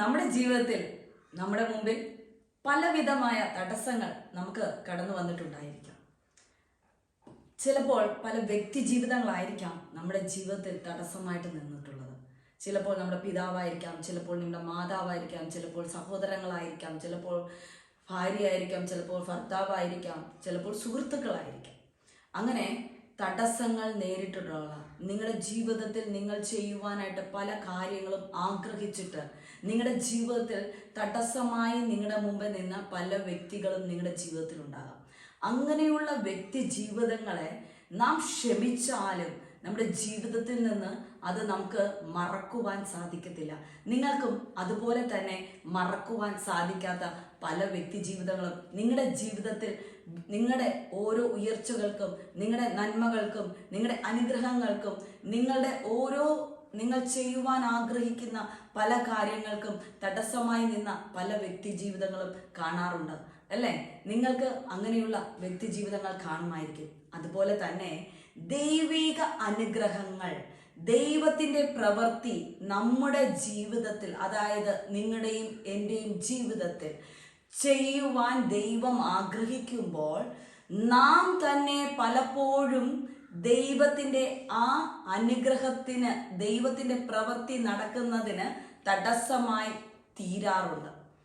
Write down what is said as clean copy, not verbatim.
നമ്മുടെ ജീവിതത്തിൽ നമ്മുടെ മുമ്പിൽ പലവിധമായ തടസ്സങ്ങൾ നമുക്ക് കടന്നു വന്നിട്ടുണ്ടായിരിക്കാം. ചിലപ്പോൾ പല വ്യക്തി ജീവിതങ്ങളായിരിക്കാം നമ്മുടെ ജീവിതത്തിൽ തടസ്സമായിട്ട് നിന്നിട്ടുള്ളത്. ചിലപ്പോൾ നമ്മുടെ പിതാവായിരിക്കാം, ചിലപ്പോൾ നമ്മുടെ മാതാവായിരിക്കാം, ചിലപ്പോൾ സഹോദരങ്ങളായിരിക്കാം, ചിലപ്പോൾ ഭാര്യയായിരിക്കാം, ചിലപ്പോൾ ഭർത്താവായിരിക്കാം, ചിലപ്പോൾ സുഹൃത്തുക്കളായിരിക്കാം. അങ്ങനെ തടസ്സങ്ങൾ നേരിട്ടിട്ടുള്ള നിങ്ങളുടെ ജീവിതത്തിൽ നിങ്ങൾ ചെയ്യുവാനായിട്ട് പല കാര്യങ്ങളും ആഗ്രഹിച്ചിട്ട് നിങ്ങളുടെ ജീവിതത്തിൽ തടസ്സമായി നിങ്ങളുടെ മുമ്പിൽ നിന്ന പല വ്യക്തികളും നിങ്ങളുടെ ജീവിതത്തിൽ ഉണ്ടാകാം. അങ്ങനെയുള്ള വ്യക്തി ജീവിതങ്ങളെ നാം ക്ഷമിച്ചാലും നമ്മുടെ ജീവിതത്തിൽ നിന്ന് അത് നമുക്ക് മറക്കുവാൻ സാധിക്കത്തില്ല. നിങ്ങൾക്കും അതുപോലെ തന്നെ മറക്കുവാൻ സാധിക്കാത്ത പല വ്യക്തി ജീവിതങ്ങളും നിങ്ങളുടെ ജീവിതത്തിൽ നിങ്ങളുടെ ഓരോ ഉയർച്ചകൾക്കും, നിങ്ങളുടെ നന്മകൾക്കും, നിങ്ങളുടെ അനുഗ്രഹങ്ങൾക്കും, നിങ്ങളുടെ നിങ്ങൾ ചെയ്യുവാൻ ആഗ്രഹിക്കുന്ന പല കാര്യങ്ങൾക്കും തടസ്സമായി നിന്ന പല വ്യക്തി ജീവിതങ്ങളും കാണാറുണ്ട് അല്ലേ? നിങ്ങൾക്ക് അങ്ങനെയുള്ള വ്യക്തി ജീവിതങ്ങൾ കാണുമായിരിക്കും. അതുപോലെ തന്നെ ദൈവിക അനുഗ്രഹങ്ങൾ, ദൈവത്തിൻ്റെ പ്രവൃത്തി നമ്മുടെ ജീവിതത്തിൽ, അതായത് നിങ്ങളുടെയും എൻ്റെയും ജീവിതത്തിൽ ചെയ്യുവാൻ ദൈവം ആഗ്രഹിക്കുമ്പോൾ നാം തന്നെ പലപ്പോഴും ദൈവത്തിൻ്റെ ആ അനുഗ്രഹത്തിന്, ദൈവത്തിൻ്റെ പ്രവൃത്തി നടക്കുന്നതിന് തടസ്സമായി തീരാറുണ്ട്.